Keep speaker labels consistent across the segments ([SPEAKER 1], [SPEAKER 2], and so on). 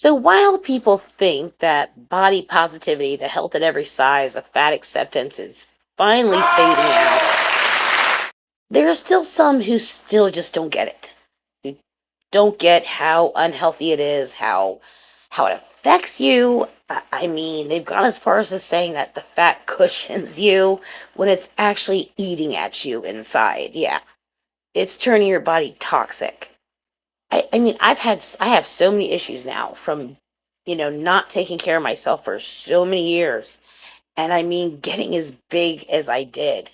[SPEAKER 1] So while people think that body positivity, the health at every size, the fat acceptance is finally fading out, there are still some who still just don't get it. Who don't get how unhealthy it is, how it affects you. I mean, they've gone as far as to saying that the fat cushions you when it's actually eating at you inside. Yeah, it's turning your body toxic. I mean, I have so many issues now from, not taking care of myself for so many years. And I mean, getting as big as I did.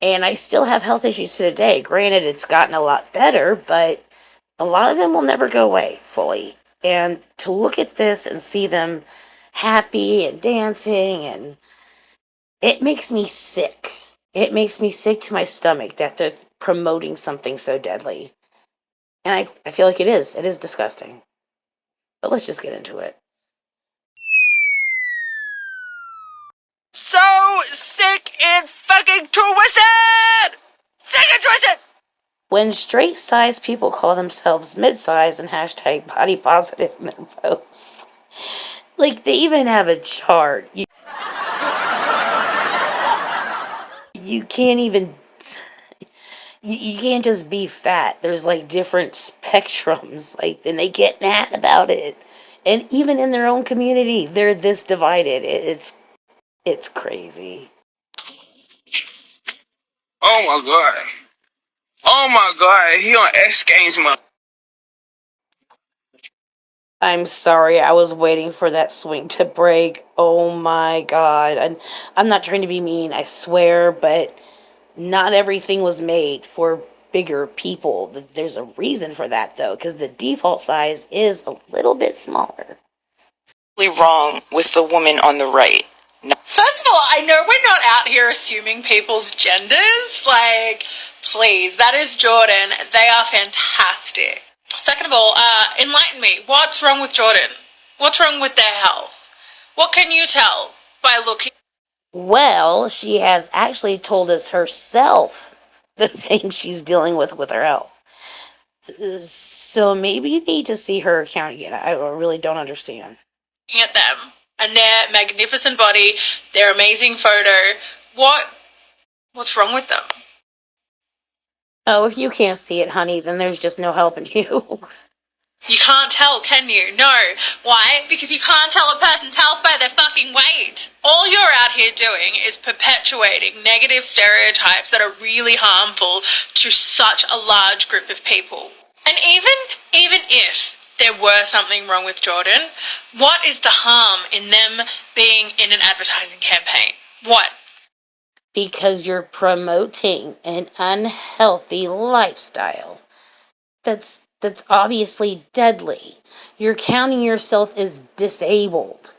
[SPEAKER 1] And I still have health issues today. Granted, it's gotten a lot better, but a lot of them will never go away fully. And to look at this and see them happy and dancing, and it makes me sick. It makes me sick to my stomach that they're promoting something so deadly. And I feel like it is. It is disgusting. But let's just get into it.
[SPEAKER 2] So sick and fucking twisted! Sick and twisted!
[SPEAKER 1] When straight-sized people call themselves mid-size and hashtag body positive in their posts. Like, they even have a chart. You can't even... You can't just be fat. There's, like, different spectrums. Like, and they get mad about it. And even in their own community, they're this divided. It's crazy.
[SPEAKER 2] Oh my god. Oh my god, he on X Games month.
[SPEAKER 1] I'm sorry, I was waiting for that swing to break. Oh my god. And I'm not trying to be mean, I swear, but not everything was made for bigger people. There's a reason for that, though, because the default size is a little bit smaller.
[SPEAKER 3] Wrong with the woman on the right. No.
[SPEAKER 4] First of all, I know we're not out here assuming people's genders. Like, please, that is Jordan. They are fantastic. Second of all, enlighten me. What's wrong with Jordan? What's wrong with their health? What can you tell by looking?
[SPEAKER 1] Well, she has actually told us herself the things she's dealing with her health. So maybe you need to see her account again. I really don't understand.
[SPEAKER 4] At them and their magnificent body, their amazing photo. What's wrong with them?
[SPEAKER 1] Oh, if you can't see it, honey, then there's just no helping you.
[SPEAKER 4] You can't tell, can you? No. Why? Because you can't tell a person's health by their fucking weight. All you're out here doing is perpetuating negative stereotypes that are really harmful to such a large group of people. And even if there were something wrong with Jordan, what is the harm in them being in an advertising campaign? What?
[SPEAKER 1] Because you're promoting an unhealthy lifestyle that's obviously deadly. You're counting yourself as disabled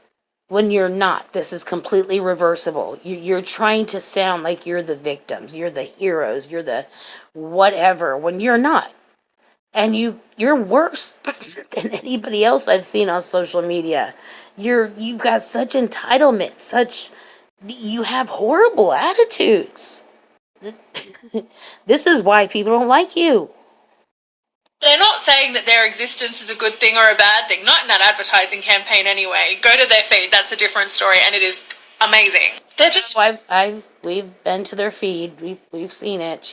[SPEAKER 1] when you're not. This is completely reversible. You're trying to sound like you're the victims, you're the heroes, you're the whatever, when you're not. And you're worse than anybody else I've seen on social media. You've got such entitlement, you have horrible attitudes. This is why people don't like you.
[SPEAKER 4] They're not saying that their existence is a good thing or a bad thing. Not in that advertising campaign anyway. Go to their feed. That's a different story, and it is amazing. They're just.
[SPEAKER 1] We've been to their feed. We've seen it.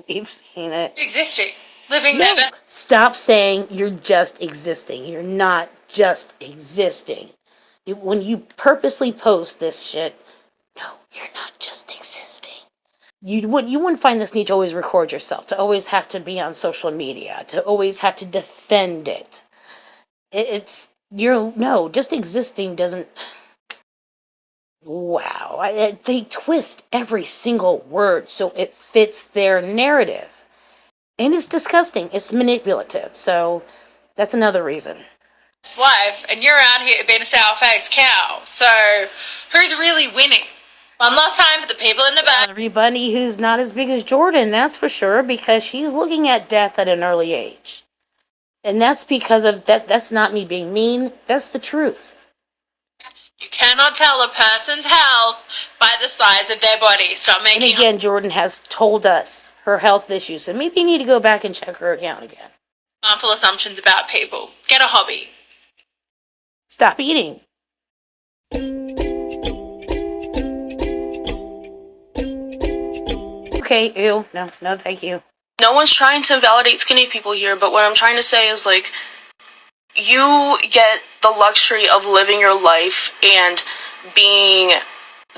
[SPEAKER 1] We've seen it.
[SPEAKER 4] Existing, living their best.
[SPEAKER 1] Stop saying you're just existing. You're not just existing. When you purposely post this shit, no, you're not just existing. You wouldn't find this need to always record yourself, to always have to be on social media, to always have to defend it. Just existing doesn't. Wow, they twist every single word so it fits their narrative, and it's disgusting. It's manipulative. So that's another reason.
[SPEAKER 4] Life, and you're out here being a sour-faced cow. So who's really winning? One last time for the people in the back.
[SPEAKER 1] Everybody who's not as big as Jordan, that's for sure, because she's looking at death at an early age. And that's because of that. That's not me being mean. That's the truth.
[SPEAKER 4] You cannot tell a person's health by the size of their body. Stop making.
[SPEAKER 1] And again, Jordan has told us her health issues. So maybe you need to go back and check her account again.
[SPEAKER 4] Harmful assumptions about people. Get a hobby.
[SPEAKER 1] Stop eating. Okay, ew. No, thank you.
[SPEAKER 3] No one's trying to invalidate skinny people here, but what I'm trying to say is, like, you get the luxury of living your life and being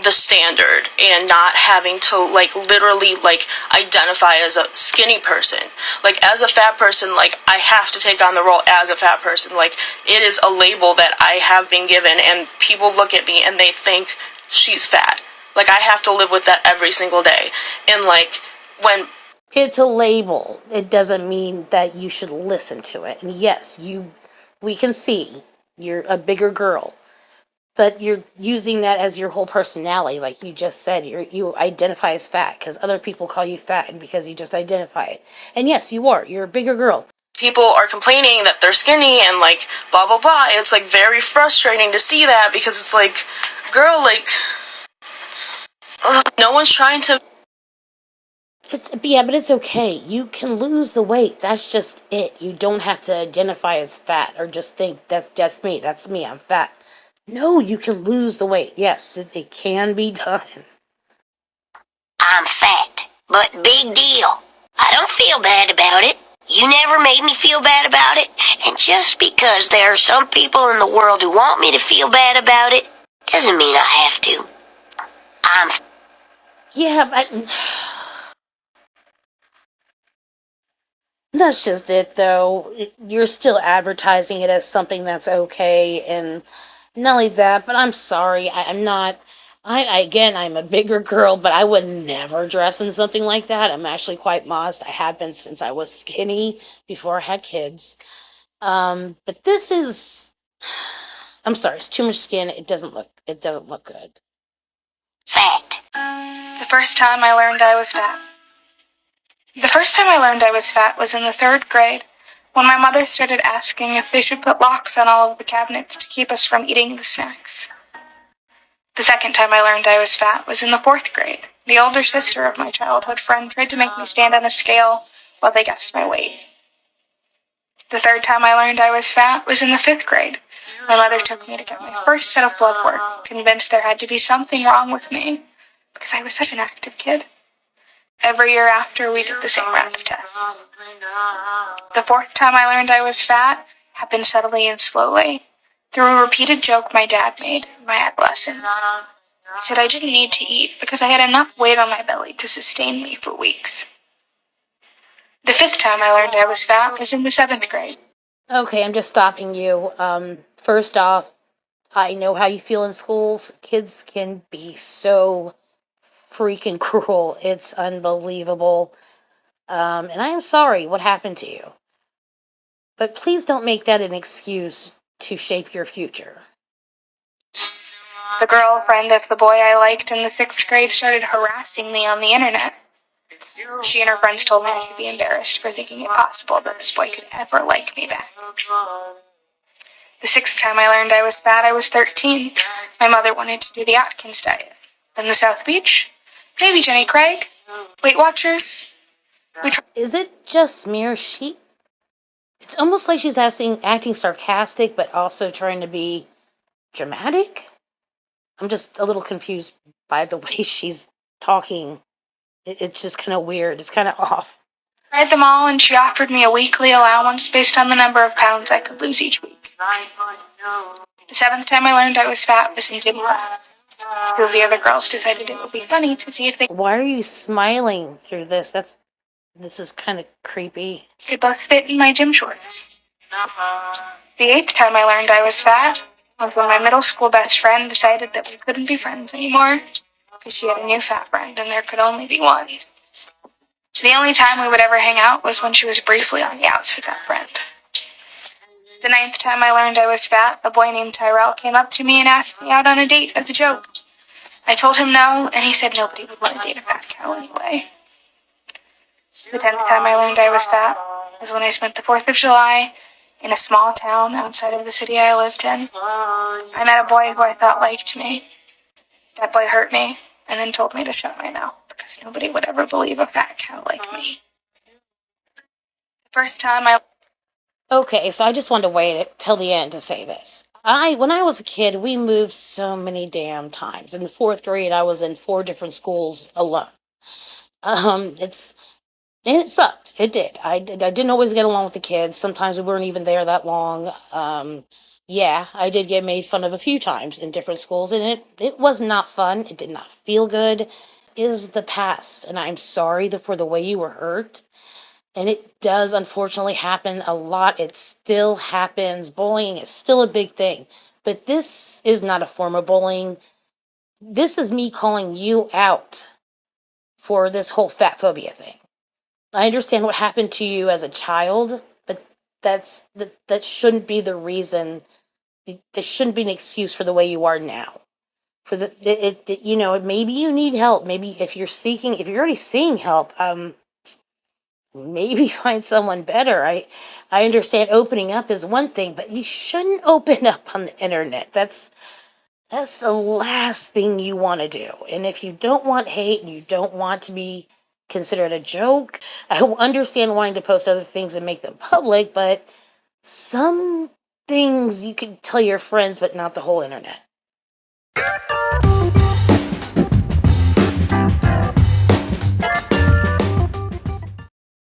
[SPEAKER 3] the standard and not having to, like, literally, like, identify as a skinny person. Like, as a fat person, like, I have to take on the role as a fat person. Like, it is a label that I have been given, and people look at me and they think she's fat. Like, I have to live with that every single day. And, like, when...
[SPEAKER 1] It's a label. It doesn't mean that you should listen to it. And yes, we can see you're a bigger girl, but you're using that as your whole personality. Like you just said, you identify as fat because other people call you fat and because you just identify it. And yes, you are. You're a bigger girl.
[SPEAKER 3] People are complaining that they're skinny and, like, blah, blah, blah. It's, like, very frustrating to see that because it's like, girl, like, no one's trying to...
[SPEAKER 1] But it's okay. You can lose the weight. That's just it. You don't have to identify as fat or just think that's me. That's me. I'm fat. No, you can lose the weight. Yes, it can be done.
[SPEAKER 5] I'm fat, but big deal. I don't feel bad about it. You never made me feel bad about it. And just because there are some people in the world who want me to feel bad about it, doesn't mean I have to.
[SPEAKER 1] Yeah, but... That's just it, though. You're still advertising it as something that's okay, and not only that, but I'm sorry, I'm not... I'm a bigger girl, but I would never dress in something like that. I'm actually quite modest. I have been since I was skinny, before I had kids. But this is... I'm sorry, it's too much skin. It doesn't look good.
[SPEAKER 5] Fat.
[SPEAKER 6] The first time I learned I was fat. The first time I learned I was fat was in the 3rd grade, when my mother started asking if they should put locks on all of the cabinets to keep us from eating the snacks. The second time I learned I was fat was in the 4th grade. The older sister of my childhood friend tried to make me stand on a scale while they guessed my weight. The third time I learned I was fat was in the 5th grade. My mother took me to get my first set of blood work, convinced there had to be something wrong with me, because I was such an active kid. Every year after, we did the same round of tests. The 4th time I learned I was fat happened subtly and slowly, through a repeated joke my dad made in my adolescence. He said I didn't need to eat because I had enough weight on my belly to sustain me for weeks. The 5th time I learned I was fat was in the 7th grade.
[SPEAKER 1] Okay, I'm just stopping you. First off, I know how you feel in schools. Kids can be so freaking cruel. It's unbelievable. And I am sorry what happened to you. But please don't make that an excuse to shape your future.
[SPEAKER 6] The girlfriend of the boy I liked in the 6th grade started harassing me on the internet. She and her friends told me I should be embarrassed for thinking it possible that this boy could ever like me back. The 6th time I learned I was fat, I was 13. My mother wanted to do the Atkins diet. Then the South Beach, maybe Jenny Craig, Weight Watchers.
[SPEAKER 1] Is it just me or it's almost like she's acting sarcastic, but also trying to be dramatic? I'm just a little confused by the way she's talking. It's just kind of weird. It's kind of off.
[SPEAKER 6] I tried them all, and she offered me a weekly allowance based on the number of pounds I could lose each week. The 7th time I learned I was fat was in gym class. 2 of the other girls decided it would be funny to see if they
[SPEAKER 1] Why are you smiling through this? This is kind of creepy.
[SPEAKER 6] could both fit in my gym shorts. The 8th time I learned I was fat was when my middle school best friend decided that we couldn't be friends anymore because she had a new fat friend and there could only be one. The only time we would ever hang out was when she was briefly on the outs with that friend. The 9th time I learned I was fat, a boy named Tyrell came up to me and asked me out on a date as a joke. I told him no, and he said nobody would want to date a fat cow anyway. The 10th time I learned I was fat was when I spent the 4th of July in a small town outside of the city I lived in. I met a boy who I thought liked me. That boy hurt me, and then told me to shut my mouth. because nobody would ever believe a fat cow like me. The first time I...
[SPEAKER 1] Okay, so I just wanted to wait till the end to say this. When I was a kid, we moved so many damn times. In the 4th grade, I was in 4 different schools alone. And it sucked. It did. I didn't always get along with the kids. Sometimes we weren't even there that long. Yeah, I did get made fun of a few times in different schools, and it was not fun. It did not feel good. It is the past, and I'm sorry for the way you were hurt. And it does unfortunately happen a lot. It still happens. Bullying is still a big thing. But this is not a form of bullying. This is me calling you out for this whole fat phobia thing. I understand what happened to you as a child, but that shouldn't be the reason. This shouldn't be an excuse for the way you are now. For maybe you need help. Maybe if you're already seeking help, maybe find someone better. I understand opening up is one thing, but you shouldn't open up on the internet. That's the last thing you want to do. And if you don't want hate and you don't want to be considered a joke, I understand wanting to post other things and make them public, but some things you can tell your friends, but not the whole internet.